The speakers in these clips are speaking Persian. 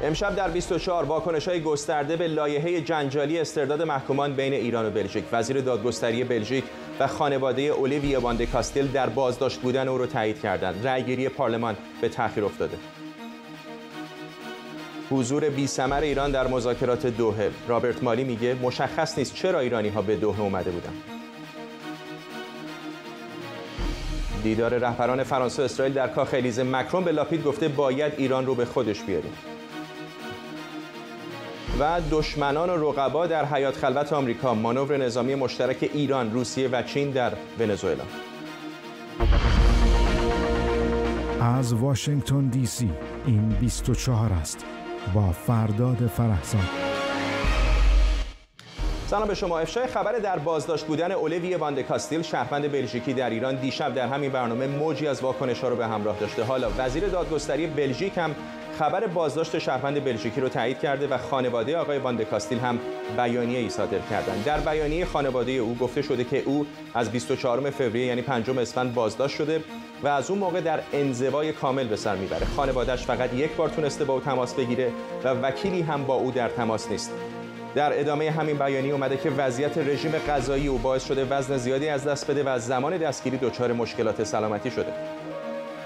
امشب در 24 واکنش‌های گسترده به لایحه جنجالی استرداد محکومان بین ایران و بلژیک. وزیر دادگستری بلژیک و خانواده اولیویه وان د کاستیل در بازداشت بودن او را تایید کردند. رأیگیری پارلمان به تأخیر افتاده. حضور بی‌ثمر ایران در مذاکرات دوحه. رابرت مالی میگه مشخص نیست چرا ایرانی‌ها به دوحه اومده بودند. دیدار رهبران فرانسه و اسرائیل در کاخ الیزه. مکرون به لاپید گفته باید ایران رو به خودش بیاریم. و دشمنان و رقبا در حیات خلوت آمریکا. مانور نظامی مشترک ایران، روسیه و چین در ونزوئلا. از واشنگتن دی سی این 24 است با فرداد فرحزاد. سلام به شما. افشای خبر در بازداشت بودن اولیویه وان د کاستیل، شهروند بلژیکی در ایران، دیشب در همین برنامه موجی از واکنش‌ها رو به همراه داشته. حالا وزیر دادگستری بلژیک هم خبر بازداشت شهروند بلژیکی رو تایید کرده و خانواده آقای وان د کاستیل هم بیانیه‌ای صادر کردند. در بیانیه خانواده او گفته شده که او از 24 فوریه یعنی 5 اسفند بازداشت شده و از اون موقع در انزوای کامل به سر میبره. خانواده‌اش فقط یک بار تونسته با او تماس بگیره و وکیلی هم با او در تماس نیست. در ادامه همین بیانیه اومده که وضعیت رژیم غذایی او باعث شده وزن زیادی از دست بده و از زمان دستگیری دچار مشکلات سلامتی شده.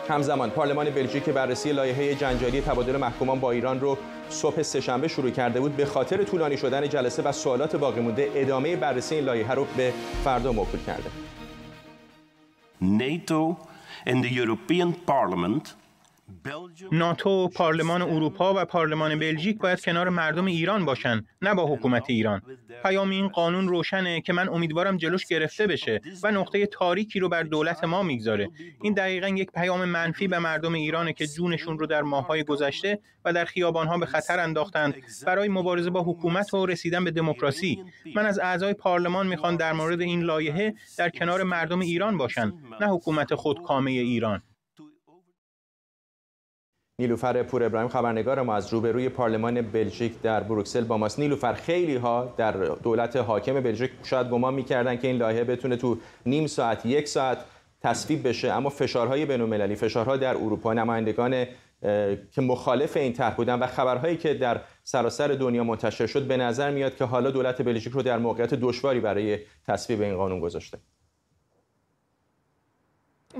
همزمان پارلمان بلژیک بررسی لایحه جنجالی تبادل محکومان با ایران رو صبح سه‌شنبه شروع کرده بود. به خاطر طولانی شدن جلسه و سوالات باقی مونده ادامه بررسی این لایحه رو به فردا موکول کرده. ناتو، پارلمان اروپا و پارلمان بلژیک باید کنار مردم ایران باشن، نه با حکومت ایران. پیام این قانون روشنه که من امیدوارم جلوش گرفته بشه و نقطه تاریکی رو بر دولت ما میگذاره. این دقیقاً یک پیام منفی به مردم ایرانه که جونشون رو در ماه‌های گذشته و در خیابان‌ها به خطر انداختند برای مبارزه با حکومت و رسیدن به دموکراسی. من از اعضای پارلمان میخوام در مورد این لایحه در کنار مردم ایران باشن، نه حکومت خودکامه ایران. نیلوفر پور ابراهیم خبرنگار ما از روبروی پارلمان بلژیک در بروکسل با ماست. نیلوفر، خیلی ها در دولت حاکم بلژیک شاید گمان می‌کردن که این لایحه بتونه تو نیم ساعت، یک ساعت تصویب بشه، اما فشارهای بین‌المللی، فشارها در اروپا، نمایندگان که مخالف این طرح بودن و خبرهایی که در سراسر دنیا منتشر شد، به نظر میاد که حالا دولت بلژیک رو در موقعیت دشواری برای تصویب این قانون گذاشته.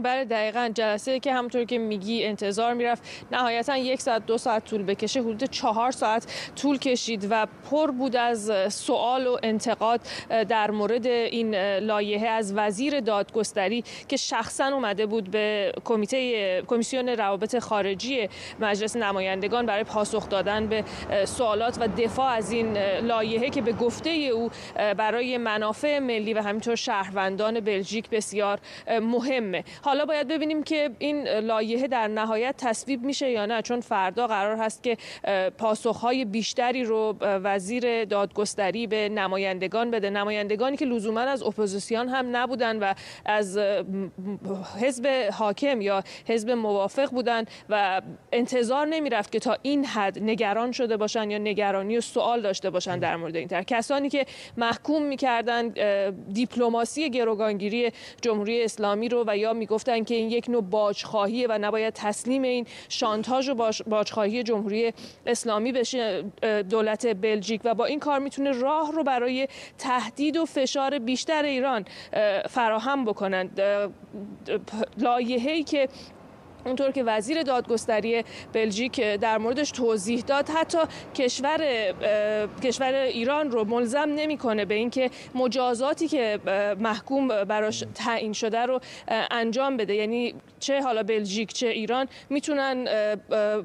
بله دقیقاً، جلسه که همونطور که میگی انتظار میرفت نهایتاً 1 ساعت 2 ساعت طول بکشه، حدود 4 ساعت طول کشید و پر بود از سوال و انتقاد در مورد این لایحه از وزیر دادگستری که شخصاً اومده بود به کمیسیون روابط خارجی مجلس نمایندگان برای پاسخ دادن به سوالات و دفاع از این لایحه که به گفته او برای منافع ملی و همینطور شهروندان بلژیک بسیار مهمه. حالا باید ببینیم که این لایحه در نهایت تصویب میشه یا نه، چون فردا قرار هست که پاسخهای بیشتری رو وزیر دادگستری به نمایندگان بده، نمایندگانی که لزوما از اپوزیسیون هم نبودن و از حزب حاکم یا حزب موافق بودن و انتظار نمیرفت که تا این حد نگران شده باشن یا نگرانی و سوال داشته باشن در مورد این طرح. کسانی که محکوم میکردن دیپلماسی گروگانگیری جمهوری اسلامی رو و یا میگفتن که این یک نوع باجخواهیه و نباید تسلیم این شانتاژ و باجخواهی جمهوری اسلامی بشه دولت بلژیک و با این کار میتونه راه رو برای تهدید و فشار بیشتر ایران فراهم بکنند. لایحه‌ای که اونطور که وزیر دادگستری بلژیک در موردش توضیح داد، حتی کشور ایران رو ملزم نمیکنه به اینکه مجازاتی که محکوم براش تعیین شده رو انجام بده. یعنی چه حالا بلژیک چه ایران میتونن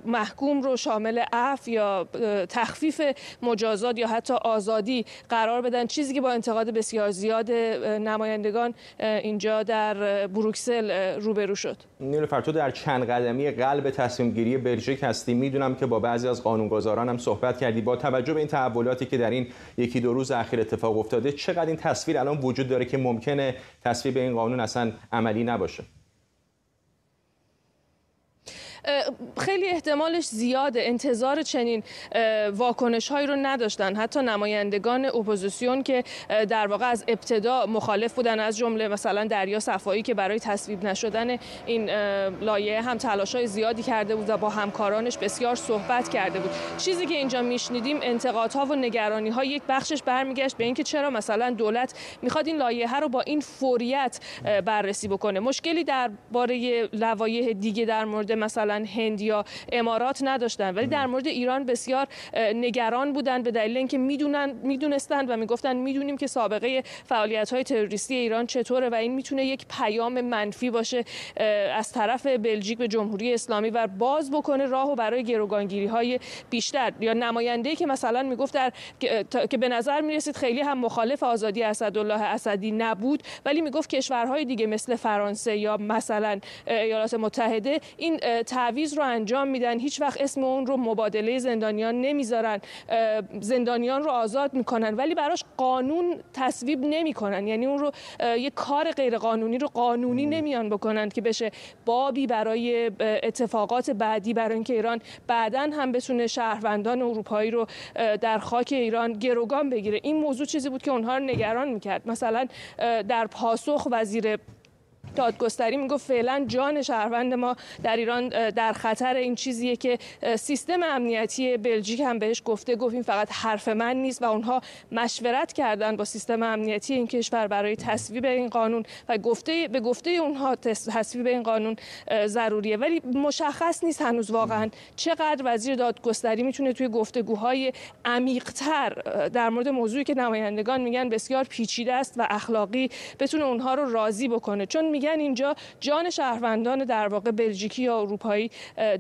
محکوم رو شامل عفو یا تخفیف مجازات یا حتی آزادی قرار بدن، چیزی که با انتقاد بسیار زیاد نمایندگان اینجا در بروکسل روبرو شد. نیلوفر، تو در چند قدمی قلب تصمیم گیری بلژیک هستی. میدونم که با بعضی از قانونگذاران هم صحبت کردی. با توجه به این تحولاتی که در این 1-2 روز اخیر اتفاق افتاده، چقدر این تصویر الان وجود داره که ممکنه تصویب این قانون اصلا عملی نباشه؟ خیلی احتمالش زیاده. انتظار چنین واکنش‌هایی رو نداشتن حتی نمایندگان اپوزیسیون که در واقع از ابتدا مخالف بودن، از جمله مثلا دریا صفایی که برای تصویب نشدن این لایحه هم تلاش‌های زیادی کرده بود و با همکارانش بسیار صحبت کرده بود. چیزی که اینجا میشنیدیم انتقادها و نگرانی‌ها یک بخشش برمیگشت به اینکه چرا مثلا دولت میخواد این لایحه رو با این فوریت بررسی بکنه. مشکلی درباره لوایح دیگه در مورد مثلا هند یا امارات نداشتن، ولی در مورد ایران بسیار نگران بودن به دلیل اینکه میدونستند و میگفتن میدونیم که سابقه فعالیت‌های تروریستی ایران چطوره و این میتونه یک پیام منفی باشه از طرف بلژیک به جمهوری اسلامی و باز بکنه راهو برای گروگانگیری‌های بیشتر. یا نماینده‌ای که مثلا میگفت که به نظر میرسید خیلی هم مخالف آزادی اسدالله اسدی نبود، ولی میگفت کشورهای دیگه مثل فرانسه یا مثلا ایالات متحده این تعویض رو انجام میدن، هیچ وقت اسم اون رو مبادله زندانیان نمیذارن، زندانیان رو آزاد میکنن ولی براش قانون تصویب نمیکنن. یعنی اون رو یک کار غیر قانونی رو قانونی نمیان بکنن که بشه بابی برای اتفاقات بعدی، برای اینکه ایران بعداً هم بتونه شهروندان اروپایی رو در خاک ایران گروگان بگیره. این موضوع چیزی بود که اونها رو نگران میکرد. مثلا در پاسخ وزیر دادگستری میگفت فعلا جان شهروند ما در ایران در خطر. این چیزیه که سیستم امنیتی بلژیک هم بهش گفت این فقط حرف من نیست و اونها مشورت کردن با سیستم امنیتی این کشور برای تصویب این قانون و به گفته اونها تصویب این قانون ضروریه. ولی مشخص نیست هنوز واقعا چقدر وزیر دادگستری میتونه توی گفتگوهای عمیق‌تر در مورد موضوعی که نمایندگان میگن بسیار پیچیده است و اخلاقی بتونه اونها رو راضی بکنه، چون میگن اینجا جان شهروندان در واقع بلژیکی یا اروپایی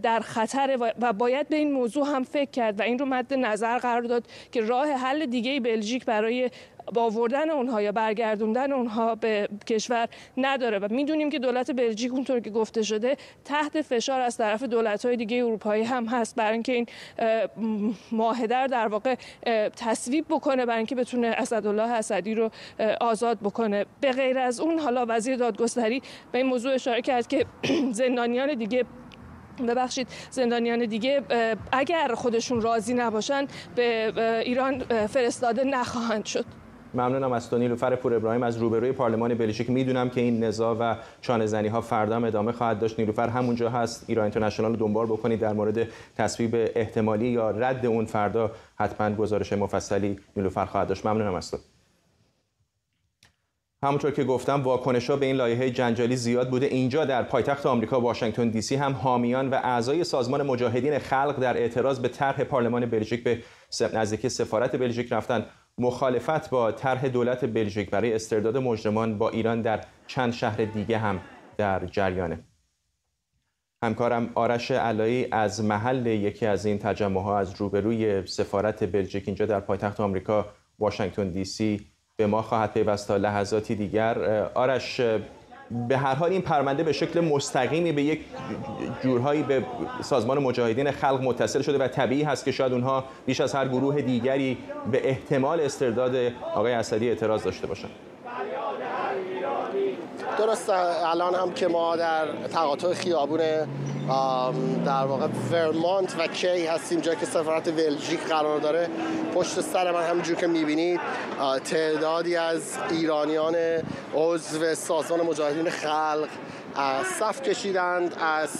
در خطر و باید به این موضوع هم فکر کرد و این رو مد نظر قرار داد که راه حل دیگه بلژیک برای آوردن اونها یا برگردوندن اونها به کشور نداره و میدونیم که دولت بلژیک اونطور که گفته شده تحت فشار از طرف دولت‌های دیگه اروپایی هم هست برای اینکه این معاهده در واقع تصویب بکنه، برای اینکه بتونه اسدالله اسدی رو آزاد بکنه. به غیر از اون حالا وزیر دادگستری به این موضوع اشاره کرد که زندانیان دیگه اگر خودشون راضی نباشن به ایران فرستاده نخواهند شد. ممنونم از تو نیلوفر پور ابراهیم از روبروی پارلمان بلژیک. میدونم که این نزاع و چانه‌زنی ها فردا هم ادامه خواهد داشت. نیلوفر همونجا هست، ایران اینترنشنال رو دنبال بکنید در مورد تصویب احتمالی یا رد اون. فردا حتما گزارش مفصلی نیلوفر خواهد داشت. ممنونم از تو. همونطور که گفتم واکنش‌ها به این لایحه جنجالی زیاد بوده. اینجا در پایتخت آمریکا واشنگتن دی سی هم حامیان و اعضای سازمان مجاهدین خلق در اعتراض به طرح پارلمان بلژیک به نزدیکی سفارت بلژیک رفتن. مخالفت با طرح دولت بلژیک برای استرداد مجرمان با ایران در چند شهر دیگه هم در جریانه. همکارم آرش علایی از محل یکی از این تجمع‌ها از روبروی سفارت بلژیک اینجا در پایتخت آمریکا واشنگتن دی سی به ما خواهد پیوست تا لحظاتی دیگر. آرش، به هر حال این پرونده به شکل مستقیمی به یک جورهایی به سازمان مجاهدین خلق متصل شده و طبیعی هست که شاید اونها بیش از هر گروه دیگری به احتمال استرداد آقای اسدی اعتراض داشته باشند. درست الان هم که ما در تقاطع خیابون در واقع ورمانت و کی هستیم، جایی که سفارت بلژیک قرار داره. پشت سر من همونجور که می‌بینید تعدادی از ایرانیان عضو سازمان مجاهدین خلق صف کشیدند از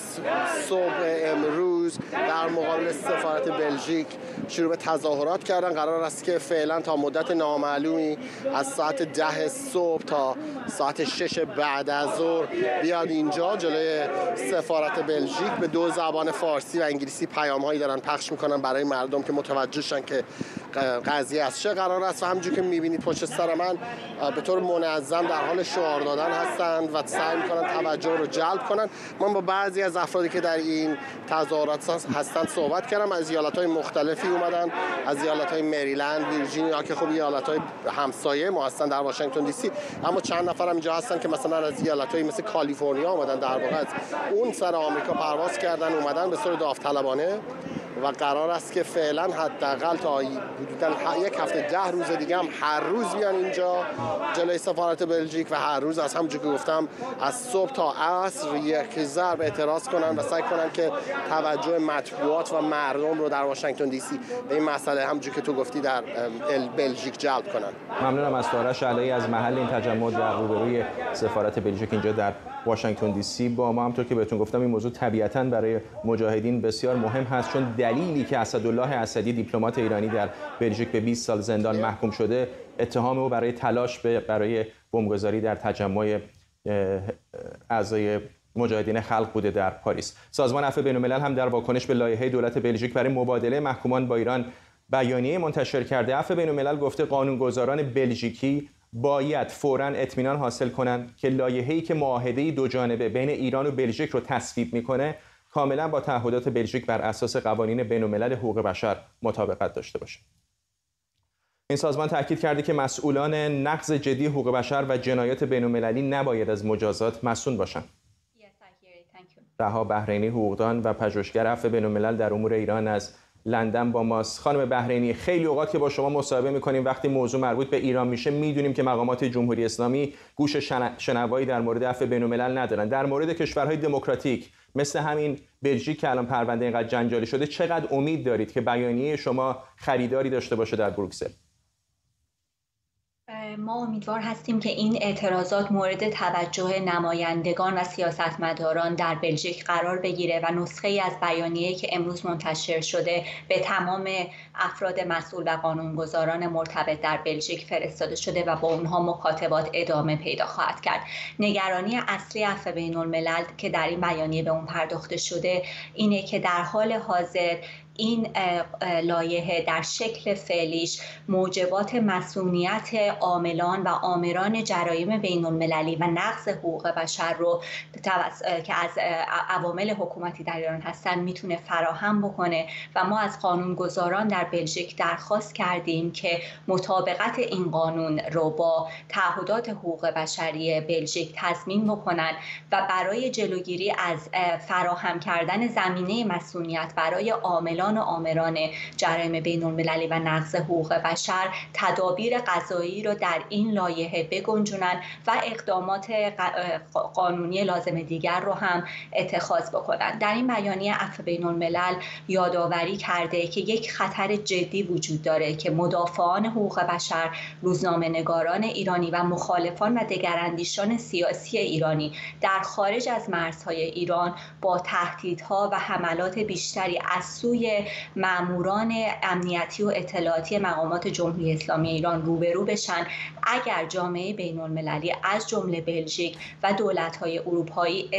صبح امروز در مقابل سفارت بلژیک شروع به تظاهرات کردن. قرار است که فعلا تا مدت نامعلومی از ساعت 10 صبح تا ساعت 6 بعد از ظهر بیاد اینجا جلوی سفارت بلژیک. به دو زبان فارسی و انگلیسی پیام‌هایی دارن پخش میکنن برای مردم که متوجه شن که قضیه از چه قرار است و همونجوری که میبینید پشت سر من به طور منظم در حال شعار دادن هستند و سعی میکنن توجه رو جلب کنن. من با بعضی از افرادی که در این تظاهرات هستند صحبت کردم. از ایالت‌های مختلفی اومدن، از ایالت‌های مریلند، ویرجینیا که خب ایالت‌های همسایه ما هستن در واشنگتن دی سی، اما چند نفر هم اینجا هستن که مثلا از ایالت‌های مثل کالیفرنیا اومدن، در واقع از اون سر آمریکا پرواز کردن اومدن به صورت داوطلبانه و قرار است که فعلا حداقل تا حدوداً یک هفته 10 روز دیگه هم هر روز بیان اینجا جلوی سفارت بلژیک و هر روز از همونجوری که گفتم از صبح تا عصر یک ضرب اعتراض کنن و سعی کنن که توجه مطبوعات و مردم رو در واشنگتن دی سی به این مسئله همونجوری که تو گفتی در بلژیک جلب کنن. ممنونم از فارش علایی از محل این تجمع در روبروی سفارت بلژیک اینجا در واشنگتن دی سی با ما. همونطور که بهتون گفتم این موضوع طبیعتاً برای مجاهدین بسیار مهم هست، چون دلیلی که اسدالله اسدی دیپلمات ایرانی در بلژیک به 20 سال زندان محکوم شده اتهام او برای تلاش برای بمبگذاری در تجمع اعضای مجاهدین خلق بوده در پاریس. سازمان عفو بین‌الملل هم در واکنش به لایحه دولت بلژیک برای مبادله محکومان با ایران بیانیه منتشر کرده. عفو بین‌الملل گفته قانونگذاران بلژیکی باید فوراً اطمینان حاصل کنند که لایحه‌ای که معاهده دو جانبه بین ایران و بلژیک رو تصویب می‌کنه کاملاً با تعهدات بلژیک بر اساس قوانین بین‌الملل حقوق بشر مطابقت داشته باشه. این سازمان تاکید کرده که مسئولان نقض جدی حقوق بشر و جنایات بین‌المللی نباید از مجازات مصون باشند. رها بحرینی، حقوقدان و پژوهشگر عفو بین‌الملل در امور ایران از لندن با ماست. خانم بحرینی، خیلی اوقات که با شما مصاحبه می‌کنیم وقتی موضوع مربوط به ایران میشه میدونیم که مقامات جمهوری اسلامی گوش شنوایی در مورد عفو بین‌الملل ندارن. در مورد کشورهای دموکراتیک مثل همین بلژیک که الان پرونده اینقدر جنجالی شده چقدر امید دارید که بیانیه شما خریداری داشته باشه در بروکسل؟ ما امیدوار هستیم که این اعتراضات مورد توجه نمایندگان و سیاستمداران در بلژیک قرار بگیره و نسخه‌ای از بیانیه‌ای که امروز منتشر شده به تمام افراد مسئول و قانونگذاران مرتبط در بلژیک فرستاده شده و با اونها مکاتبات ادامه پیدا خواهد کرد. نگرانی اصلی عفو بین‌الملل که در این بیانیه به اون پرداخته شده اینه که در حال حاضر این لایحه در شکل فعلیش موجبات مصونیت عاملان و آمران جرایم بین‌المللی و نقض حقوق بشر رو که از عوامل حکومتی در ایران هستن میتونه فراهم بکنه و ما از قانونگذاران در بلژیک درخواست کردیم که مطابقت این قانون رو با تعهدات حقوق بشری بلژیک تضمین بکنن و برای جلوگیری از فراهم کردن زمینه مصونیت برای عاملان و آمران جرایم بین‌المللی و نقض حقوق بشر تدابیر قضایی رو در این لایحه بگنجونن و اقدامات قانونی لازم دیگر رو هم اتخاذ بکنن. در این بیانیه عفو بین‌الملل یادآوری کرده که یک خطر جدی وجود داره که مدافعان حقوق بشر، روزنامه‌نگاران ایرانی و مخالفان و دگراندیشان سیاسی ایرانی در خارج از مرزهای ایران با تهدیدها و حملات بیشتری از سوی ماموران امنیتی و اطلاعاتی مقامات جمهوری اسلامی ایران روبرو بشن اگر جامعه بین‌المللی از جمله بلژیک و دولت‌های اروپایی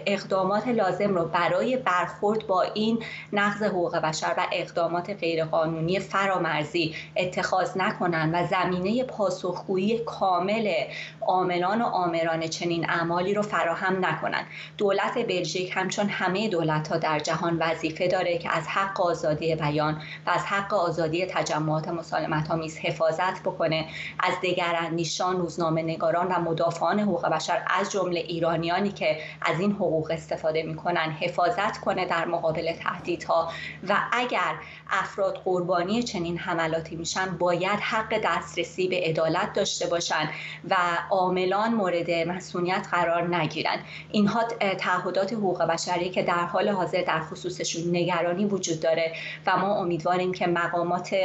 اقدامات لازم رو برای برخورد با این نقض حقوق بشر و اقدامات غیرقانونی فرامرزی اتخاذ نکنن و زمینه پاسخگویی کامل عاملان و آمران چنین اعمالی رو فراهم نکنن. دولت بلژیک همچون همه دولت‌ها در جهان وظیفه داره که از حق آزادی بیان و از حق آزادی تجمعات مسالمت‌آمیز حفاظت بکنه، از دگراندیشان، روزنامه‌نگاران و مدافعان حقوق بشر از جمله ایرانیانی که از این حقوق استفاده می‌کنن حفاظت کنه در مقابل تهدیدها و اگر افراد قربانی چنین حملاتی میشن باید حق دسترسی به عدالت داشته باشن و عاملان مورد مسئولیت قرار نگیرن. اینها تعهدات حقوق بشری که در حال حاضر در خصوصشون نگرانی وجود داره و ما امیدواریم که مقامات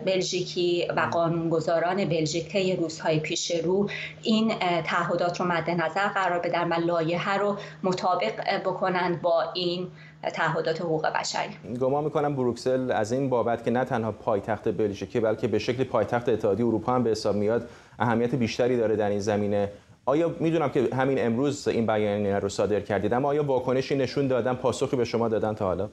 بلژیکی و قانونگذاران بلژیک طی روزهای پیش رو این تعهدات رو مد نظر قرار بدن و لایحه رو مطابق بکنند با این تعهدات حقوق بشری. گمان می‌کنم بروکسل از این بابت که نه تنها پایتخت بلژیکی بلکه به شکلی پایتخت اتحادیه اروپا هم به حساب میاد اهمیت بیشتری داره در این زمینه. آیا میدونم که همین امروز این بیانیه رو صادر کردید، اما آیا واکنشی نشون دادن، پاسخی به شما دادن تا حالا؟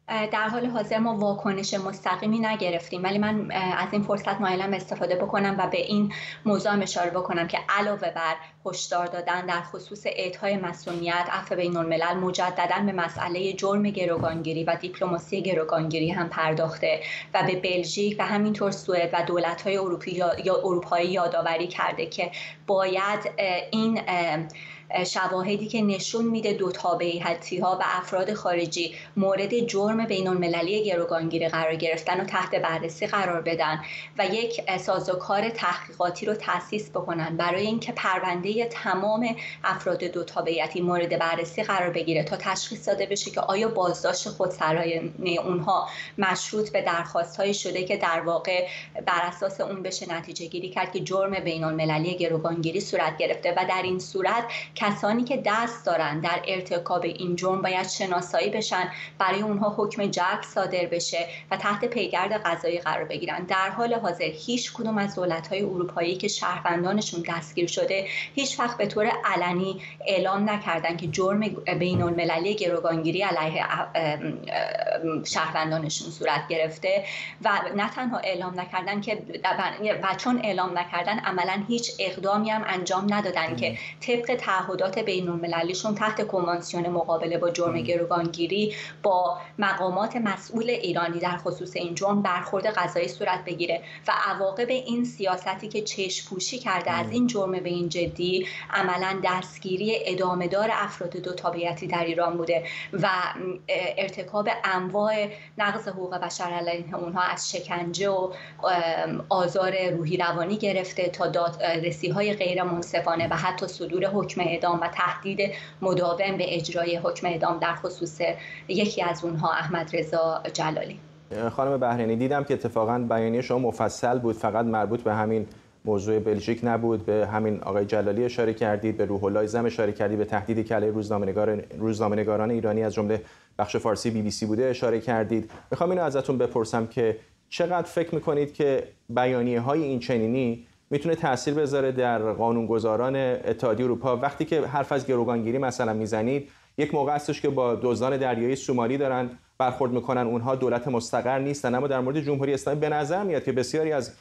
در حال حاضر ما واکنش مستقیمی نگرفتیم، ولی من از این فرصت مایلم استفاده بکنم و به این موضوع هم اشاره بکنم که علاوه بر هشدار دادن در خصوص اعطای مسئولیت، عفو بین‌الملل مجددا به مسئله جرم گروگانگیری و دیپلماسی گروگانگیری هم پرداخته و به بلژیک و همینطور سوئد و دولت‌های اروپایی یادآوری کرده که باید این شواهدی که نشون میده دو تابعیتی‌ها و افراد خارجی مورد جرم بین‌المللی گروگانگیری قرار گرفتن و تحت بررسی قرار بدن و یک سازوکار تحقیقاتی رو تأسیس بکنن برای اینکه پرونده تمام افراد دو تابعیتی مورد بررسی قرار بگیره تا تشخیص داده بشه که آیا بازداشت خودسرانه اونها مشروط به درخواست‌هایی شده که در واقع بر اساس اون بشه نتیجه گیری کرد که جرم بین‌المللی گروگانگیری صورت گرفته و در این صورت کسانی که دست دارن در ارتکاب این جرم باید شناسایی بشن، برای اونها حکم جلب صادر بشه و تحت پیگرد قضایی قرار بگیرن. در حال حاضر هیچ کدوم از دولت‌های اروپایی که شهروندانشون دستگیر شده هیچ وقت به طور علنی اعلام نکردن که جرم بین‌المللی گروگانگیری علیه شهروندانشون صورت گرفته و نه تنها اعلام نکردن که و چون اعلام نکردن عملاً هیچ اقدامی هم انجام ندادن که طبق تعهدات بین‌المللیشون تحت کنوانسیون مقابله با جرم گروگانگیری با مقامات مسئول ایرانی در خصوص این جرم برخورد قضایی صورت بگیره و عواقب این سیاستی که چشم پوشی کرده از این جرم به این جدی عملاً دستگیری ادامه‌دار افراد دو تابعیتی در ایران بوده و ارتکاب انواع نقض حقوق بشر علیه اونها از شکنجه و آزار روحی روانی گرفته تا دادرسی‌های غیر منصفانه و حتی صدور حکم اعدام و تهدید مداوم به اجرای حکم اعدام در خصوص یکی از اونها احمد رضا جلالی. خانم بهرینی، دیدم که اتفاقاً بیانیه شما مفصل بود، فقط مربوط به همین موضوع بلژیک نبود، به همین آقای جلالی اشاره کردید، به روح الله زم اشاره کردید، به تهدیدی که علیه روزنامه‌نگاران ایرانی از جمله بخش فارسی BBC بوده اشاره کردید. میخوام اینو ازتون بپرسم که چقدر فکر میکنید که بیانیه‌های این چنینی میتونه تأثیر بذاره در قانونگذاران اتحادیه اروپا؟ وقتی که حرف از گروگانگیری مثلا میزنید، یک موقع هستش که با دزدان دریایی سومالی دارن برخورد میکنن، اونها دولت مستقر نیستن، اما در مورد جمهوری اسلامی به نظر میاد که بسیاری از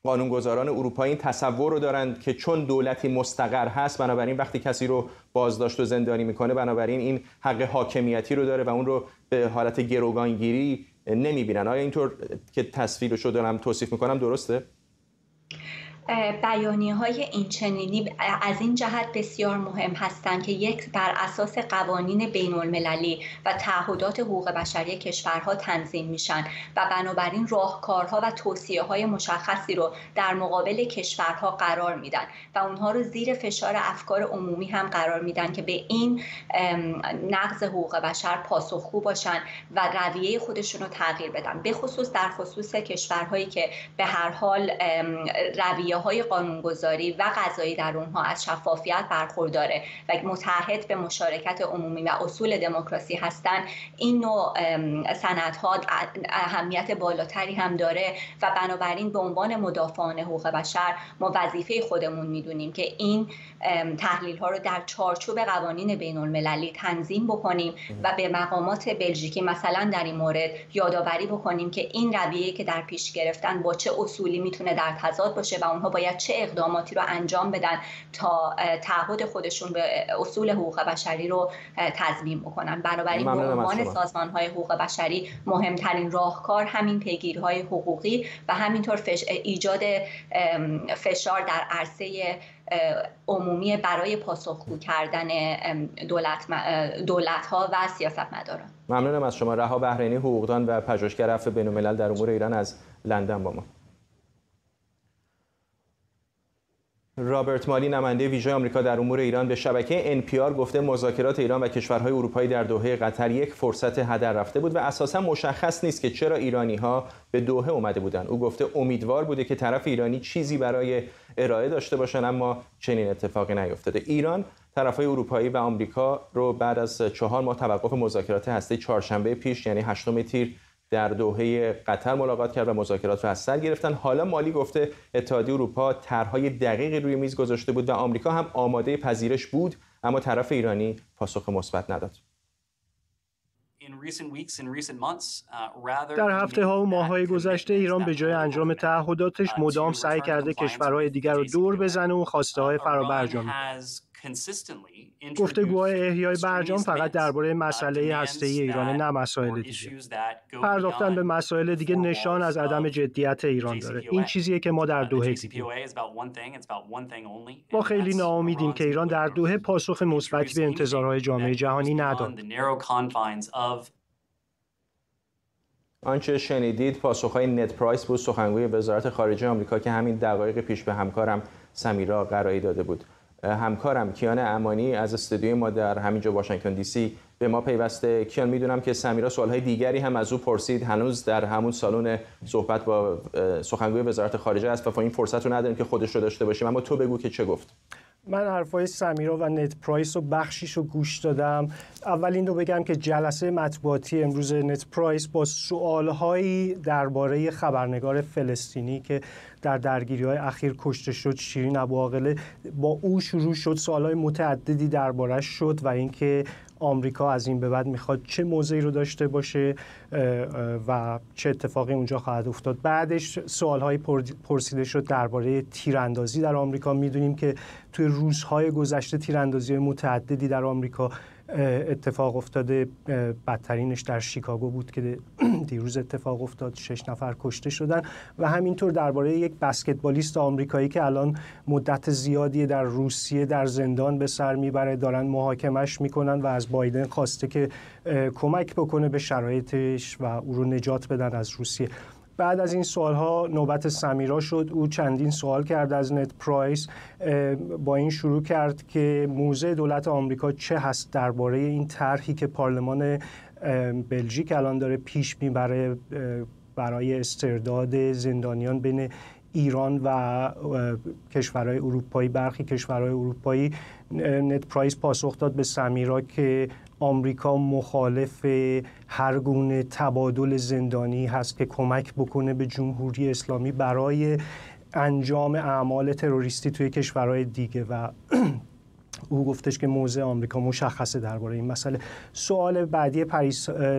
قانونگذاران اروپایی این تصور رو دارند که چون دولتی مستقر هست، بنابراین وقتی کسی رو بازداشت و زندانی میکنه، بنابراین این حق حاکمیتی رو داره و اون رو به حالت گروگانگیری نمیبینن. آیا اینطور که تصویرش رو دارم توصیف میکنم درسته؟ بیانیه‌های این چنینی از این جهت بسیار مهم هستند که یک بر اساس قوانین بین‌المللی و تعهدات حقوق بشری کشورها تنظیم میشن و بنابراین راهکارها و توصیه‌های مشخصی رو در مقابل کشورها قرار میدن و اونها رو زیر فشار افکار عمومی هم قرار میدن که به این نقض حقوق بشر پاسخگو باشن و رویه خودشون رو تغییر بدن، به خصوص در خصوص کشورهایی که به هر حال رویه های قانونگذاری و قضایی در اونها از شفافیت برخورداره و متعهد به مشارکت عمومی و اصول دموکراسی هستند. این نوع سندها اهمیت بالاتری هم داره و بنابراین به عنوان مدافعان حقوق بشر ما وظیفه خودمون میدونیم که این تحلیل ها رو در چارچوب قوانین بین المللی تنظیم بکنیم و به مقامات بلژیکی مثلا در این مورد یادآوری بکنیم که این رویه‌ای که در پیش گرفتن با چه اصولی میتونه در تضاد باشه و اونها باید چه اقداماتی رو انجام بدن تا تعهد خودشون به اصول حقوق بشری رو تضمین بکنن. بنابراین به عنوان سازمان‌های حقوق بشری مهمترین راهکار همین پیگیری‌های حقوقی و همینطور ایجاد فشار در عرصه عمومی برای پاسخگو کردن دولت‌ها و سیاستمداران. ممنونم از شما. رها بهرینی، حقوقدان و پژوهشگر عفو بین‌الملل در امور ایران از لندن با ما. رابرت مالی، نماینده ویژه آمریکا در امور ایران، به شبکه NPR گفته مذاکرات ایران و کشورهای اروپایی در دوحه قطر یک فرصت هدر رفته بود و اساساً مشخص نیست که چرا ایرانی‌ها به دوحه اومده بودند. او گفته امیدوار بوده که طرف ایرانی چیزی برای ارائه داشته باشند، اما چنین اتفاقی نیفتاده. ایران طرفهای اروپایی و آمریکا رو بعد از 4 ماه توقف مذاکرات هسته‌ای چهارشنبه پیش یعنی 8 تیر در دوحه قطر ملاقات کرد و مذاکرات را از سر گرفتن. حالا مالی گفته اتحادیه اروپا طرح‌های دقیقی روی میز گذاشته بود و آمریکا هم آماده پذیرش بود، اما طرف ایرانی پاسخ مثبت نداد. در هفته‌ها و ماه‌های گذشته ایران به جای انجام تعهداتش مدام سعی کرده کشورهای دیگر رو دور بزنه و خواسته‌های فرابرجام. گفتگوهای احیای برجام فقط درباره مسئله هسته‌ای ایران، نه مسائل دیگه. پرداختن به مسائل دیگه نشان از عدم جدیت ایران داره. این چیزیه که ما در دوحه دیدیم. ما خیلی ناامیدیم که ایران در دوحه پاسخ مثبتی به انتظارهای جامعه جهانی نداد. آنچه شنیدید پاسخهای نت پرایس بود، سخنگوی وزارت خارجه آمریکا، که همین دقایق پیش به همکارم سمیرا قرایی داده بود. همکارم کیان امانی از استودیوی ما در همینجا واشنگتن دی سی به ما پیوسته. کیان، میدونم که سمیرا سوالهای دیگری هم از او پرسید، هنوز در همون سالن صحبت با سخنگوی وزارت خارجه است و این فرصت رو نداریم که خودش رو داشته باشیم، اما تو بگو که چه گفت. من حرفای سمیرا و نت پرایس رو بخشیش رو گوش دادم. اول این رو بگم که جلسه مطبوعاتی امروز نت پرایس با سوالهایی درباره خبرنگار فلسطینی که در درگیری‌های اخیر کشته شد، شیرین ابوعاقله، با او شروع شد. سوالهای متعددی درباره‌اش شد و اینکه آمریکا از این به بعد میخواد چه موضعی رو داشته باشه و چه اتفاقی اونجا خواهد افتاد. بعدش سوالهای پرسیده شد درباره تیراندازی در آمریکا. میدونیم که توی روزهای گذشته تیراندازی متعددی در آمریکا اتفاق افتاده. بدترینش در شیکاگو بود که دیروز اتفاق افتاد، 6 نفر کشته شدن. و همینطور درباره یک بسکتبالیست آمریکایی که الان مدت زیادی در روسیه در زندان به سر میبره، دارن محاکمش میکنن و از بایدن خواسته که کمک بکنه به شرایطش و او رو نجات بدن از روسیه. بعد از این سوالها نوبت سمیرا شد. او چندین سوال کرد از نت پرایس. با این شروع کرد که موضع دولت آمریکا چه هست درباره این طرحی که پارلمان بلژیک الان داره پیش میبره برای استرداد زندانیان بین ایران و کشورهای اروپایی. برخی کشورهای اروپایی. نت پرایس پاسخ داد به سمیرا که آمریکا مخالف هر گونه تبادل زندانی هست که کمک بکنه به جمهوری اسلامی برای انجام اعمال تروریستی توی کشورهای دیگه و او گفتش که موضع آمریکا مشخصه درباره این مسئله. سوال بعدی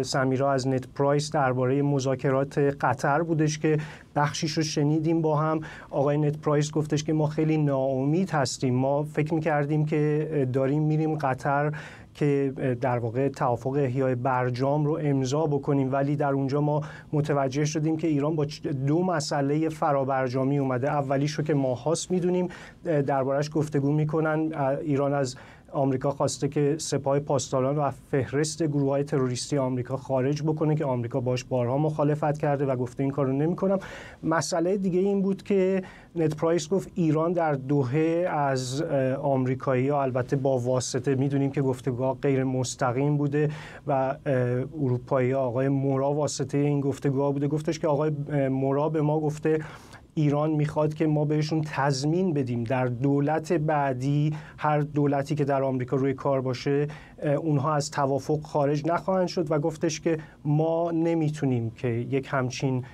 سمیرا از نت پرایس درباره مذاکرات قطر بودش که بخشیش رو شنیدیم با هم. آقای نت پرایس گفتش که ما خیلی ناامید هستیم. ما فکر می‌کردیم که داریم میریم قطر که در واقع توافق احیای برجام رو امضا بکنیم، ولی در اونجا ما متوجه شدیم که ایران با دو مسئله فرابرجامی اومده. اولیش رو که ماهاست میدونیم دربارش گفتگو میکنن. ایران از آمریکا خواسته که سپاه پاسداران و فهرست گروه‌های تروریستی آمریکا خارج بکنه که آمریکا باش بارها مخالفت کرده و گفته این کارو نمی‌کنم. مسئله دیگه این بود که نت پرایس گفت ایران در دوحه از آمریکایی‌ها، البته با واسطه، میدونیم که گفتگوها غیر مستقیم بوده و اروپایی‌ها، آقای مورا واسطه این گفتگوها بوده. گفتش که آقای مورا به ما گفته ایران میخواد که ما بهشون تضمین بدیم در دولت بعدی، هر دولتی که در آمریکا روی کار باشه، اونها از توافق خارج نخواهند شد و گفتش که ما نمیتونیم که یک همچین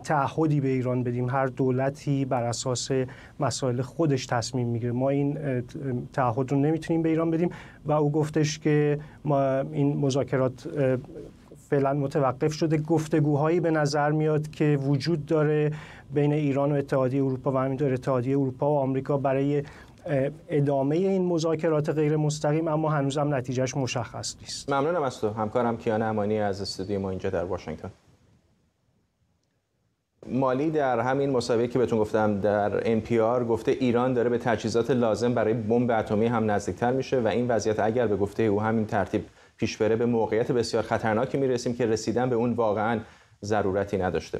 تعهدی به ایران بدیم. هر دولتی بر اساس مسائل خودش تصمیم میگیره. ما این تعهد رو نمیتونیم به ایران بدیم و او گفتش که ما این مذاکرات فعلا متوقف شده. گفتگوهایی به نظر میاد که وجود داره بین ایران و اتحادیه اروپا و همینطور اتحادیه اروپا و آمریکا برای ادامه این مذاکرات غیر مستقیم، اما هنوزم نتیجهش مشخص نیست. ممنونم از تو. همکارم کیان امانی از استودیو ما اینجا در واشنگتن. مالی در همین مسابقه که بهتون گفتم در NPR گفته ایران داره به تجهیزات لازم برای بمب اتمی هم نزدیکتر میشه و این وضعیت اگر به گفته او همین ترتیب پیش بره به موقعیت بسیار خطرناکی میرسیم که رسیدن به اون واقعا ضرورتی نداشته.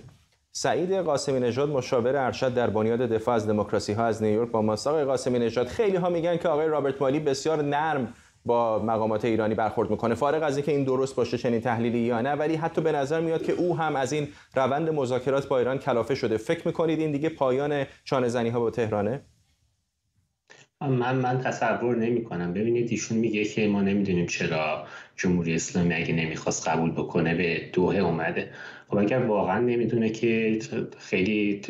سعید قاسمی نژاد مشاور ارشد در بنیاد دفاع از دموکراسی ها از نیویورک با ماست. آقای قاسمی نژاد، خیلی ها میگن که آقای رابرت مالی بسیار نرم با مقامات ایرانی برخورد میکنه. فارغ از اینکه این درست باشه چنین تحلیلی یا نه، ولی حتی به نظر میاد که او هم از این روند مذاکرات با ایران کلافه شده. فکر میکنید این دیگه پایان چانه‌زنی ها با تهرانه؟ من تصور نمی کنم. ببینید ایشون میگه که ما نمیدونیم جمهوری اسلامی اگه نمیخواست قبول بکنه به دوحه اومده. خب اگر واقعا نمیدونه که خیلی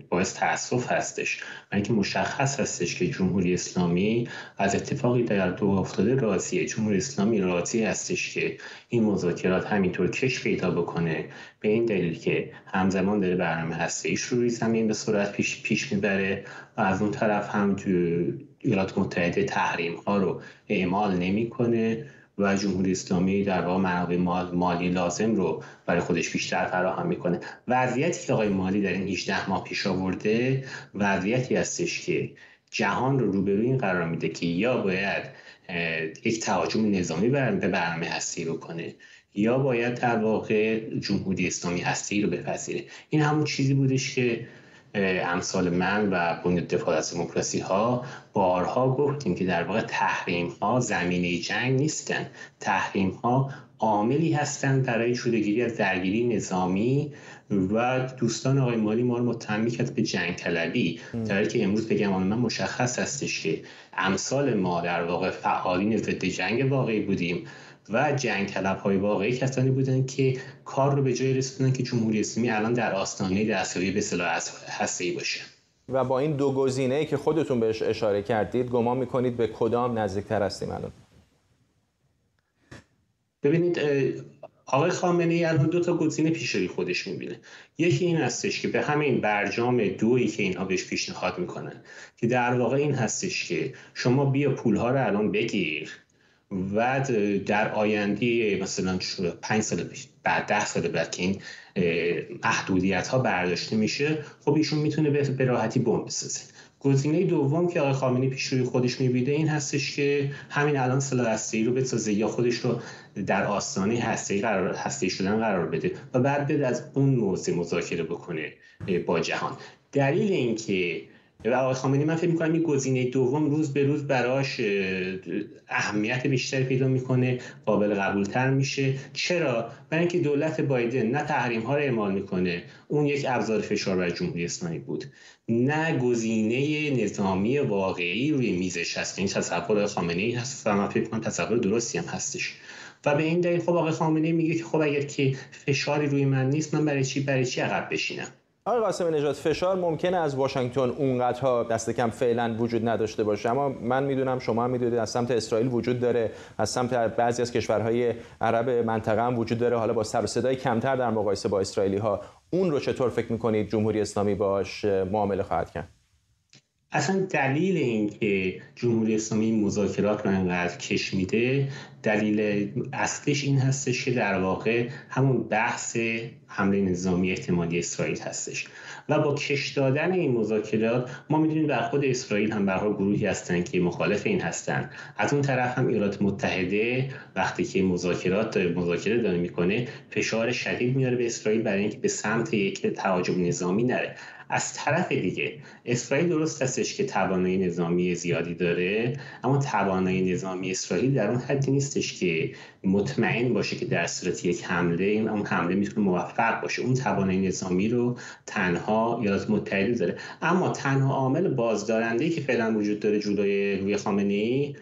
باعث تأسف هستش و اینکه مشخص هستش که جمهوری اسلامی از اتفاقی در دوحه افتاده راضیه. جمهوری اسلامی راضی هستش که این مذاکرات همینطور کش پیدا بکنه، به این دلیل که همزمان داره برنامه هسته‌ایش رو روی زمین به سرعت پیش میبره و از اون طرف هم ایالات متحده تحریم ها رو اعمال نمیکنه و جمهوری اسلامی در واقع منابع مالی لازم رو برای خودش بیشتر فراهم میکنه. وضعیتی که آقای مالی در این 18 ماه پیش آورده وضعیتی هستش که جهان رو روبروی این قرار میده که یا باید یک تهاجم نظامی به برنامه هسته‌ای بکنه یا باید در واقع جمهوری اسلامی هسته‌ای رو بپذیره. این همون چیزی بودش که امثال من و بنیاد دفاع از دموکراسی ها بارها گفتیم که در واقع تحریم ها زمینه جنگ نیستن. تحریم ها عاملی هستند برای جلوگیری از درگیری نظامی و دوستان آقای مالی ما رو متهم کرد به جنگ طلبی، در حالی که امروز بگم من مشخص هستش که امثال ما در واقع فعالین ضد جنگ واقعی بودیم و جنگ طلب‌های واقعی کسانی بودن که کار رو به جای رسوندن که جمهوری اسلامی الان در آستانه دستیابی به سلاح هسته‌ای باشه. و با این دو گزینه‌ای که خودتون بهش اشاره کردید گمان می‌کنید به کدام نزدیک‌تر هستیم الان؟ ببینید آقای خامنه‌ای الان دو تا گزینه پیش روی خودش می‌بینه. یکی این هستش که به همین برجام دویی که اینها بهش پیشنهاد می‌کنن که در واقع این هستش که شما بیا پول‌ها رو الان بگیر و در آینده مثلا 5 سال بعد 10 سال بعد که این محدودیت ها برداشته میشه، خب ایشون میتونه به راحتی بمب بسازه. گزینه دوم که آقای خامنه‌ای پیش روی خودش میبینه این هستش که همین الان سلاح هسته‌ای رو بسازه یا خودش رو در آستانه هسته‌ای شدن قرار بده و بعد بیاد از اون موضوع مذاکره بکنه با جهان. دلیل این که آقای خامنه‌ای من فکر می‌کنم این گزینه دوم روز به روز براش اهمیت بیشتری پیدا می‌کنه، قابل قبول‌تر میشه. چرا؟ برای اینکه دولت بایدن نه تحریم‌ها رو اعمال می‌کنه، اون یک ابزار فشار بر جمهوری اسلامی بود، نه گزینه نظامی واقعی روی میزش هست. این تصور خامنه‌ای هست و من فکر می‌کنم تصور درستی هم هستش. و به این دلیل خب آقای خامنه‌ای میگه که خب اگر که فشاری روی من نیست، من برای چی عقب بشینم؟ آقای قاسمی نژاد، فشار ممکنه از واشنگتن اونقدرها دست کم فعلا وجود نداشته باشه، اما من میدونم شما هم میدونید از سمت اسرائیل وجود داره، از سمت بعضی از کشورهای عرب منطقه هم وجود داره، حالا با سر و صدای کمتر در مقایسه با اسرائیلی ها. اون رو چطور فکر میکنید جمهوری اسلامی باش معامله خواهد کرد؟ اصلا دلیل این که جمهوری اسلامی مذاکرات رو انقدر کش میده، دلیل اصلیش این هستش که در واقع همون بحث حمله نظامی احتمالی اسرائیل هستش و با کش دادن این مذاکرات ما میدونیم در خود اسرائیل هم به هر حال گروهی هستن که مخالف این هستن. از اون طرف هم ایالات متحده وقتی که مذاکره داره میکنه فشار شدید میاره به اسرائیل برای اینکه به سمت یک تهاجم نظامی نره. از طرف دیگه اسرائیل درست هستش که توانایی نظامی زیادی داره، اما توانایی نظامی اسرائیل در اون حدی نیستش که مطمئن باشه که در صورت یک حمله اون حمله میتونه موفق باشه. اون توانایی نظامی رو تنها ایالات متحده داره. اما تنها عامل بازدارنده‌ای که فعلا وجود داره جلوی روی خامنه‌ای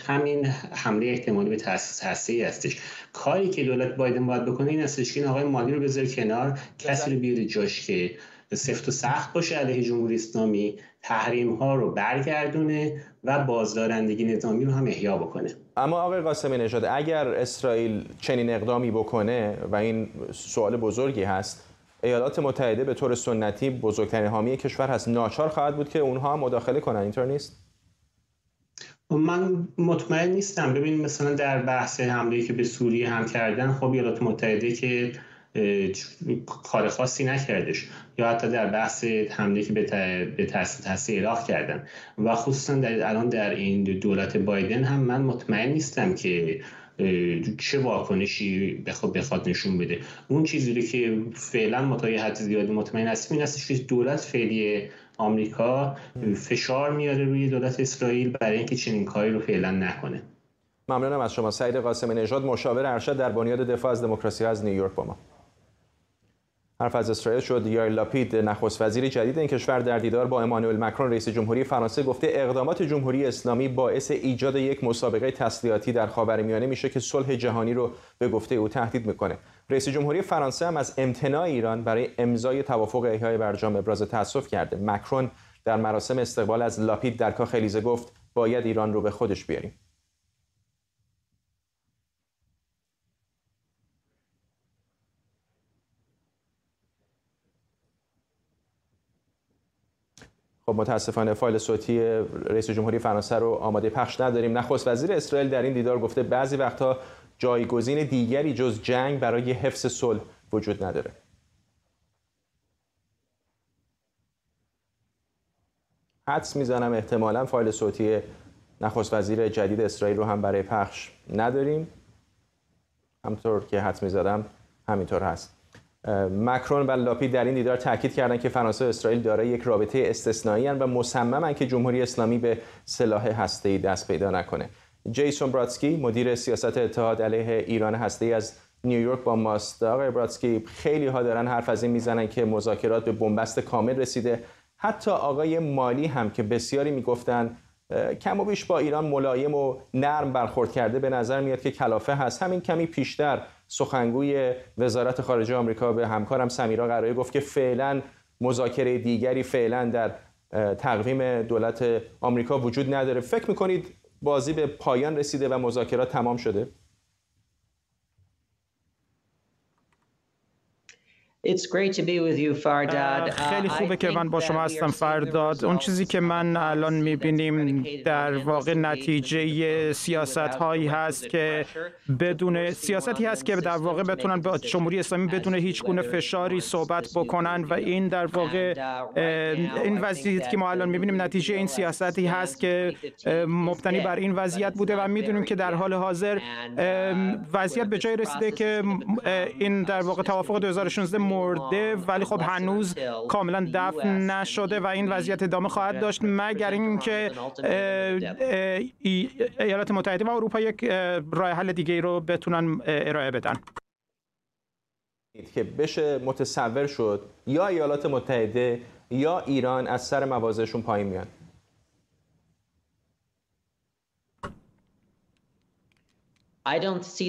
همین حمله احتمالی به تأسیس هسته‌ای هستش. کاری که دولت بایدن باید بکنه این هستش که این آقای مالی رو بذاره کنار، کسی رو بیاره جاش که سفت و سخت باشه علیه جمهوری اسلامی، تحریم ها رو برگردونه و بازدارندگی نظامی رو هم احیا بکنه. اما آقای قاسمی نژاد، اگر اسرائیل چنین اقدامی بکنه و این سوال بزرگی هست، ایالات متحده به طور سنتی بزرگترین حامی کشور هست، ناچار خواهد بود که اونها مداخله کنن، اینطور نیست؟ من مطمئن نیستم. ببین مثلا در بحث حمله‌ای که به سوریه هم کردن، خب ایالات متحده که کار خاصی نکردش، یا حتی در بحث حمله که به تأسیس عراق کردن و خصوصا الان در این دولت بایدن هم من مطمئن نیستم که چه واکنشی بخواد نشون بده. اون چیزی که فعلا متای حد زیادی مطمئن هستیم این هستش که دولت فعلی آمریکا فشار میاره روی دولت اسرائیل برای اینکه چنین کاری رو فعلا نکنه. ممنونم از شما. سعید قاسمی نژاد، مشاور ارشد در بنیاد دفاع از دموکراسی از نیویورک با ما. حرف از اسرائیل شد. یائیر لاپید نخست وزیر جدید این کشور در دیدار با امانوئل مکرون رئیس جمهوری فرانسه گفته اقدامات جمهوری اسلامی باعث ایجاد یک مسابقه تسلیحاتی در خاورمیانه میشه که صلح جهانی رو به گفته او تهدید میکنه. رئیس جمهوری فرانسه هم از امتناع ایران برای امضای توافق احیای برجام ابراز تأسف کرده. مکرون در مراسم استقبال از لاپید در کاخ الیزه گفت باید ایران رو به خودش بیاریم. خب متاسفانه فایل صوتی رئیس جمهوری فرانسه رو آماده پخش نداریم. نخست وزیر اسرائیل در این دیدار گفته بعضی وقتها جایگزین دیگری جز جنگ برای حفظ صلح وجود نداره. حدس میزنم احتمالاً فایل صوتی نخست وزیر جدید اسرائیل رو هم برای پخش نداریم. همطور که حدس میزدم همینطور هست. مکرون و لاپید در این دیدار تاکید کردند که فرانسه و اسرائیل دارای یک رابطه استثنایی و مصممند که جمهوری اسلامی به سلاح هسته‌ای دست پیدا نکنه. جیسون برادسکی مدیر سیاست اتحاد علیه ایران هسته‌ای از نیویورک با ماست. آقای برادسکی، خیلی ها دارن حرف از این میزنن که مذاکرات به بنبست کامل رسیده. حتی آقای مالی هم که بسیاری میگفتن کم و بیش با ایران ملایم و نرم برخورد کرده، به نظر میاد که کلافه هست. همین کمی پیشتر سخنگوی وزارت خارجه آمریکا به همکارم سمیرا قرایی گفت که فعلا مذاکره دیگری فعلا در تقویم دولت آمریکا وجود نداره. فکر میکنید بازی به پایان رسیده و مذاکرات تمام شده؟ خیلی خوبه که من با شما هستم فرداد. اون چیزی که من الان میبینیم در واقع نتیجه سیاست هایی هست که سیاستی هست که در واقع بتونن با جمهوری اسلامی بدون هیچ گونه فشاری صحبت بکنن و این در واقع این وضعیتی که ما الان میبینیم نتیجه این سیاستی هست که مبتنی بر این وضعیت بوده و میدونیم که در حال حاضر وضعیت به جای رسیده که این در واقع توافق 2016 مرده، ولی خب هنوز کاملا دفن نشده و این وضعیت ادامه خواهد داشت مگر اینکه ایالات متحده و اروپا یک راه حل دیگه رو بتونن ارائه بدن. که بشه متصور شد یا ایالات متحده یا ایران از سر موازهشون پایین میان.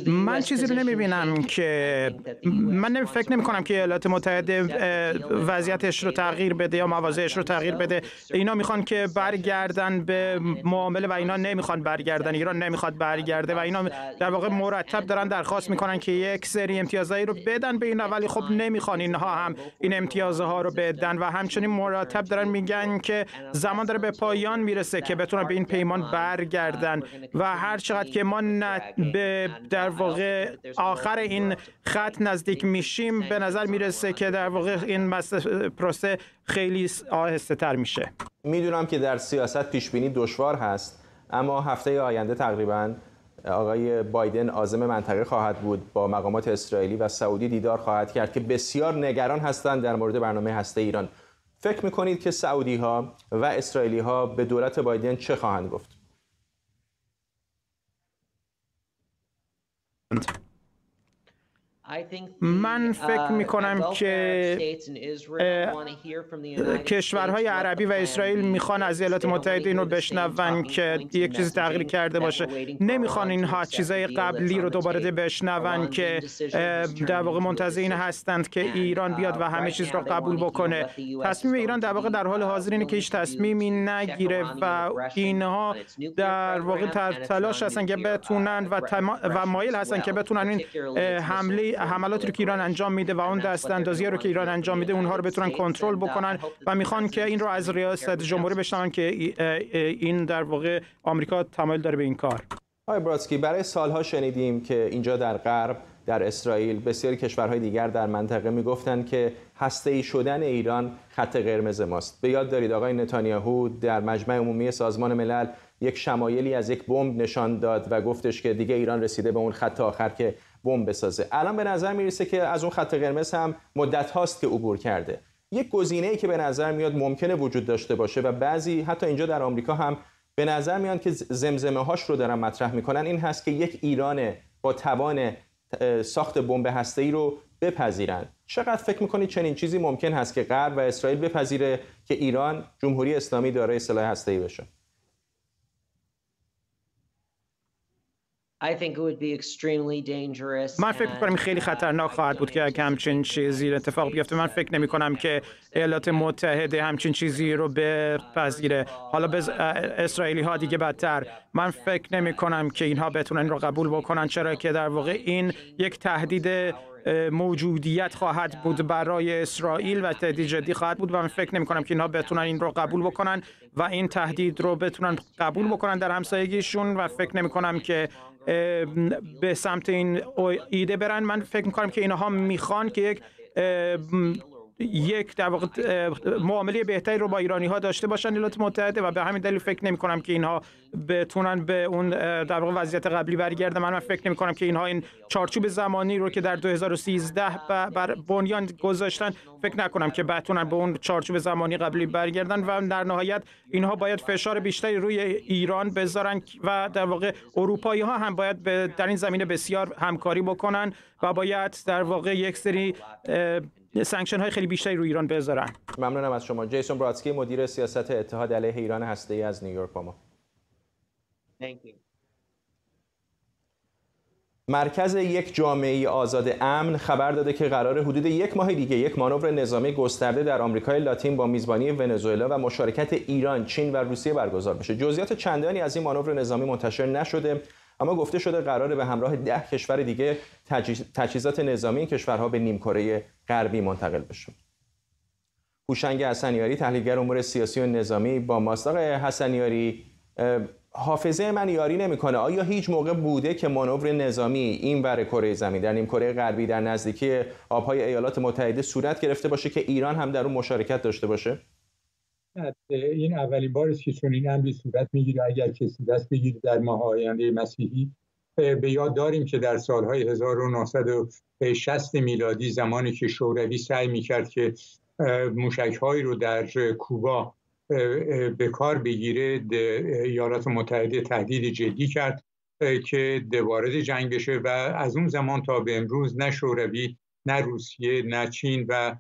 من چیزی رو نمیبینم که من فکر نمی کنم که ایالات متحده وضعیتش رو تغییر بده یا موازهش رو تغییر بده. اینا میخوان که برگردن به معامله و اینا نمیخوان برگردن. ایران نمیخواد برگرده و اینا در واقع مرتب دارن درخواست میکنن که یک سری امتیازایی رو بدن به اینا، ولی خب نمیخوان اینها هم این امتیازها رو بدن و همچنین مرتب دارن میگن که زمان داره به پایان میرسه که بتونن به این پیمان برگردن و هر چقدر که ما در واقع آخر این خط نزدیک میشیم به نظر میرسه که در واقع این پروسه خیلی آهسته تر میشه. میدونم که در سیاست پیشبینی دشوار هست، اما هفته آینده تقریبا آقای بایدن عازم منطقه خواهد بود، با مقامات اسرائیلی و سعودی دیدار خواهد کرد که بسیار نگران هستند در مورد برنامه هسته ایران. فکر میکنید که سعودی ها و اسرائیلی ها به دولت بایدن چه خواهند گفت؟ من فکر میکنم که کشورهای عربی و اسرائیل میخوان از ایالات متحده این رو بشنون که یک چیز تغییر کرده باشه. نمیخوان اینها چیزای قبلی رو دوباره بشنون که در واقع منتظر این هستند که ایران بیاد و همه چیز رو قبول بکنه. تصمیم ایران در واقع در حال حاضر اینه که هیچ تصمیمی نگیره و اینها در واقع تلاش هستن که بتونن و مایل هستن که بتونن این حملاتی رو که ایران انجام میده و اون دستاندازی رو که ایران انجام میده اونها رو بتونن کنترل بکنن و میخوان که این رو از ریاست جمهوری بشنون که این در واقع آمریکا تمایل داره به این کار. آقای برادسکی، برای سالها شنیدیم که اینجا در غرب، در اسرائیل، بسیاری کشورهای دیگر در منطقه میگفتن که هسته‌ای شدن ایران خط قرمز ماست. به یاد دارید آقای نتانیاهو در مجمع عمومی سازمان ملل یک شمایلی از یک بمب نشان داد و گفتش که دیگه ایران رسیده به اون خط آخر که بمب بسازه. الان به نظر میرسه که از اون خط قرمز هم مدت هاست که عبور کرده. یک گزینه‌ای که به نظر میاد ممکنه وجود داشته باشه و بعضی حتی اینجا در آمریکا هم به نظر میاد که زمزمه‌هاش رو دارن مطرح میکنن، این هست که یک ایران با توان ساخت بمب هسته‌ای رو بپذیرند. چقدر فکر میکنید چنین چیزی ممکن هست که غرب و اسرائیل بپذیره که ایران جمهوری اسلامی دارای سلاح هسته‌ای بشه؟ من فکر می‌کنم خیلی خطرناک خواهد بود که همچین چیزی اتفاق بیفته. من فکر نمی‌کنم که ایالات متحده همچین چیزی رو بپذیره. حالا به اسرائیلی‌ها دیگه بدتر. من فکر نمی‌کنم که اینها بتونن این رو قبول بکنن، چرا که در واقع این یک تهدید موجودیت خواهد بود برای اسرائیل و تهدید جدی خواهد بود و من فکر نمی‌کنم که اینها بتونن این رو قبول بکنن و این تهدید رو بتونن قبول بکنن در همسایگیشون و فکر نمی‌کنم که به سمت این ایده برن. من فکر می‌کنم که اینها میخوان که یک در واقع معامله بهتری رو با ایرانی‌ها داشته باشن ایالات متحده و به همین دلیل فکر نمی‌کنم که اینها بتونن به اون در واقع وضعیت قبلی برگردن. من فکر نمی‌کنم که اینها این چارچوب زمانی رو که در 2013 بر بنیان گذاشتن فکر نکنم که بتونن به اون چارچوب زمانی قبلی برگردن و در نهایت اینها باید فشار بیشتری روی ایران بذارن و در واقع اروپایی‌ها هم باید در این زمینه بسیار همکاری بکنن و باید در واقع یک سری سانکشن های خیلی بیشتری روی ایران بذارن. ممنونم از شما. جیسون برادسکی، مدیر سیاست اتحاد علیه ایران هسته‌ای از نیویورک با ما. مرکز یک جامعه آزاد امن خبر داده که قرار حدود یک ماه دیگه یک مانور نظامی گسترده در آمریکای لاتین با میزبانی ونزوئلا و مشارکت ایران، چین و روسیه برگزار بشه. جزئیات چندانی از این مانور نظامی منتشر نشده، اما گفته شده قراره به همراه 10 کشور دیگه تجهیزات نظامی این کشورها به نیمکره غربی منتقل بشه. هوشنگ حسنیاری، تحلیلگر امور سیاسی و نظامی با ماست. آقای حسنیاری، حافظه من یاری نمیکنه، آیا هیچ موقع بوده که مانور نظامی این ور کره زمین در نیمکره غربی در نزدیکی آبهای ایالات متحده صورت گرفته باشه که ایران هم در اون مشارکت داشته باشه؟ این اولین بار است که چنین امری صورت میگیره. اگر کسی دست بگیره در ماه آینده مسیحی، به یاد داریم که در سالهای 1960 میلادی زمانی که شوروی سعی میکرد که موشک‌هایی رو در کوبا به کار بگیره، ایالات متحده تهدید جدی کرد که وارد جنگ بشه و از اون زمان تا به امروز نه شوروی، نه روسیه، نه چین و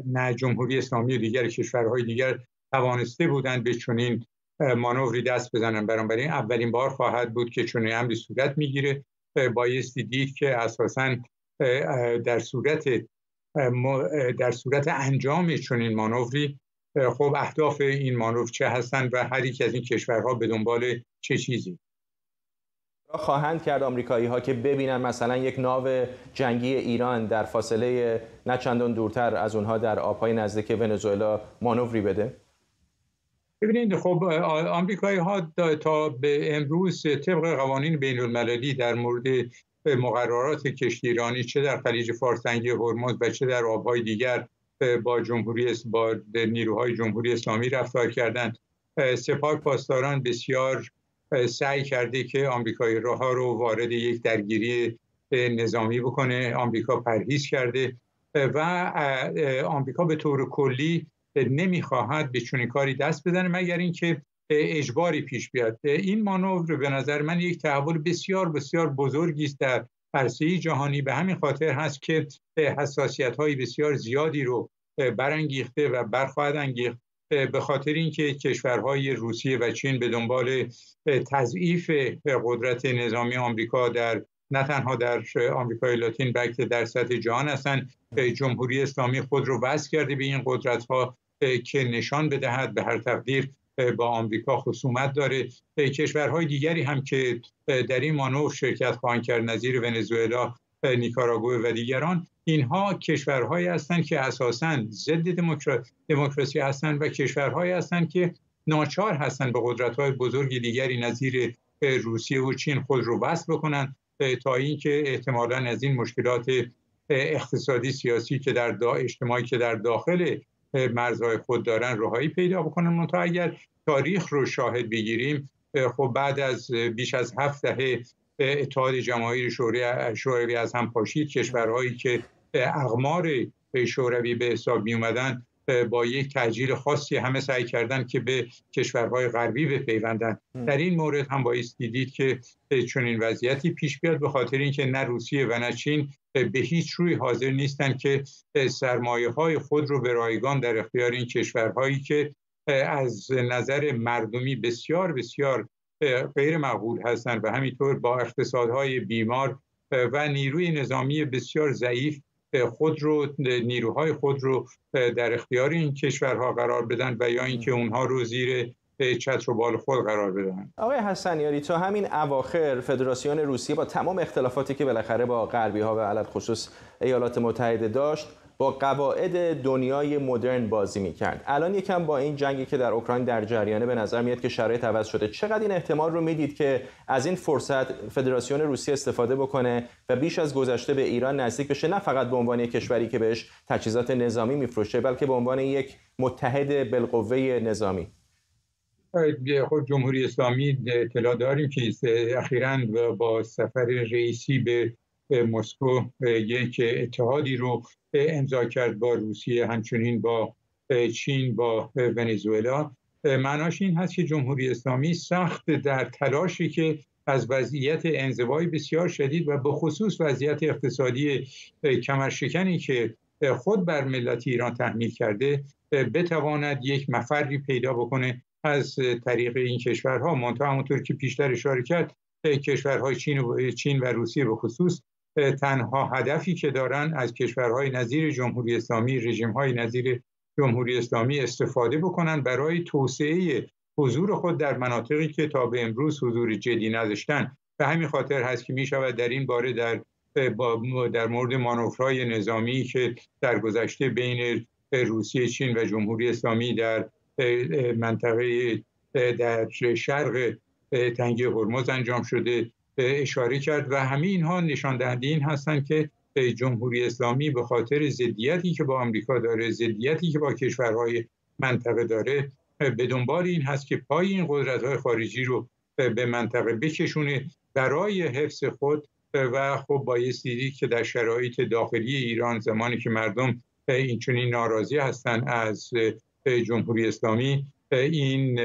نه جمهوری اسلامی و دیگر کشورهای دیگر توانسته بودند به چنین مانوری دست بزنن. بنابراین اولین بار خواهد بود که چنین امری صورت میگیره. بایستی دید که اساساً در صورت انجام چنین مانوری خب اهداف این مانور چه هستند و هر یک از این کشورها به دنبال چه چیزی خواهند کرد آمریکایی‌ها که ببینن مثلا یک ناو جنگی ایران در فاصله نه چندان دورتر از اونها در آبهای نزدیک ونزوئلا مانوری بده؟ ببینید، خب آمریکایی‌ها تا به امروز طبق قوانین بین‌المللی در مورد مقررات کشتیرانی چه در خلیج فارسنگی هرمز و چه در آبهای دیگر با نیروهای جمهوری اسلامی رفتار کردند. سپاه پاسداران بسیار سعی کرده که آمریکایی‌ها رو وارد یک درگیری نظامی بکنه. آمریکا پرهیز کرده و آمریکا به طور کلی نمیخواهد به چنین کاری دست بزنه مگر اینکه اجباری پیش بیاد. این مانور به نظر من یک تحول بسیار بسیار بزرگی است در عرصه جهانی. به همین خاطر هست که حساسیت‌های بسیار زیادی رو برانگیخته و برخواهد انگیخت، به خاطر اینکه کشورهای روسیه و چین به دنبال تضعیف قدرت نظامی آمریکا نه تنها در آمریکای لاتین بلکه در سطح جهان هستند. جمهوری اسلامی خود رو وصل کرده به این قدرت‌ها که نشان بدهد به هر تقدیر با آمریکا خصومت داره. کشورهای دیگری هم که در این مانور شرکت خواهند کرد، نظیر ونزوئلا، نیکاراگوئه و دیگران، اینها کشورهایی هستند که اساساً ضد دموکراسی هستند و کشورهایی هستند که ناچار هستند به قدرت‌های بزرگ دیگری نظیر روسیه و چین خود رو وصل بکنند تا اینکه احتمالاً از این مشکلات اقتصادی سیاسی که اجتماعی که در داخل مرزهای خود دارن رهایی پیدا بکنن. منتها اگر تاریخ رو شاهد بگیریم، خب بعد از بیش از 7 دهه اتحاد جماهیر شوروی از هم پاشید، کشورهایی که اقمار شوروی به حساب می اومدن با یک تأجیل خاصی همه سعی کردن که به کشورهای غربی بپیوندن. در این مورد هم بایستی دید که چنین وضعیتی پیش بیاد، به خاطر اینکه نه روسیه و نه چین به هیچ روی حاضر نیستند که سرمایه‌های خود رو به رایگان در اختیار این کشورهایی که از نظر مردمی بسیار بسیار غیر معقول هستند و همینطور با اقتصادهای بیمار و نیروی نظامی بسیار ضعیف نیروهای خود رو در اختیار این کشورها قرار بدن و یا اینکه اونها رو زیر چتر و بال خود قرار بدن. آقای حسنیاری، تا همین اواخر فدراسیون روسیه با تمام اختلافاتی که بالاخره با غربی‌ها و علل خصوص ایالات متحده داشت، با قواعد دنیای مدرن بازی می‌کرد. الان یکم با این جنگی که در اوکراین در جریانه به نظر میاد که شرایط عوض شده. چقدر این احتمال رو میدید که از این فرصت فدراسیون روسیه استفاده بکنه و بیش از گذشته به ایران نزدیک بشه، نه فقط به عنوان یک کشوری که بهش تجهیزات نظامی میفروشه، بلکه به عنوان یک متحد بالقوه نظامی؟ خود جمهوری اسلامی اطلاع داریم که اخیراً با سفر رئیسی به مسکو یک اتحادی رو امضا کرد با روسیه، همچنین با چین، با ونزوئلا. معناش این هست که جمهوری اسلامی سخت در تلاشی که از وضعیت انزوای بسیار شدید و به خصوص وضعیت اقتصادی کمرشکنی که خود بر ملت ایران تحمیل کرده بتواند یک مفری پیدا بکنه از طریق این کشورها. منتها همونطور که پیشتر اشاره کرد، کشورهای چین و روسیه به خصوص تنها هدفی که دارن از کشورهای نظیر جمهوری اسلامی، رژیم‌های نظیر جمهوری اسلامی استفاده بکنن برای توسعه حضور خود در مناطقی که تا به امروز حضور جدی نداشتن. به همین خاطر هست که می شود در این باره در مورد مانورهای نظامی که در گذشته بین روسیه، چین و جمهوری اسلامی در منطقه در شرق تنگه هرمز انجام شده اشاره کرد و همه اینها نشان دهنده این هستند که جمهوری اسلامی به خاطر ضدیتی که با آمریکا داره، ضدیتی که با کشورهای منطقه داره، به دنبال این هست که پای این قدرت‌های خارجی رو به منطقه بکشونه برای حفظ خود. و خب بایستی دید که در شرایط داخلی ایران، زمانی که مردم اینچنین ناراضی هستند از جمهوری اسلامی، این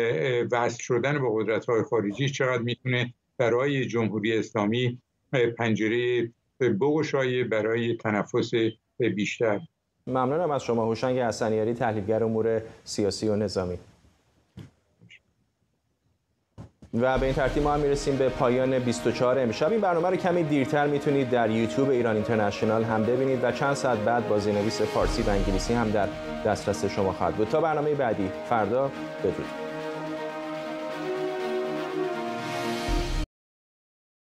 وصل شدن به قدرت‌های خارجی چقدر میتونه برای جمهوری اسلامی پنجره بگشایه برای تنفس بیشتر. ممنونم از شما هوشنگ حسنیاری، تحلیلگر امور سیاسی و نظامی. و به این ترتیب ما هم میرسیم به پایان 24 امشب. این برنامه رو کمی دیرتر میتونید در یوتیوب ایران اینترنشنال هم ببینید و چند ساعت بعد با زیرنویس فارسی و انگلیسی هم در دسترس شما خواهد بود. تا برنامه بعدی فردا، بدرود.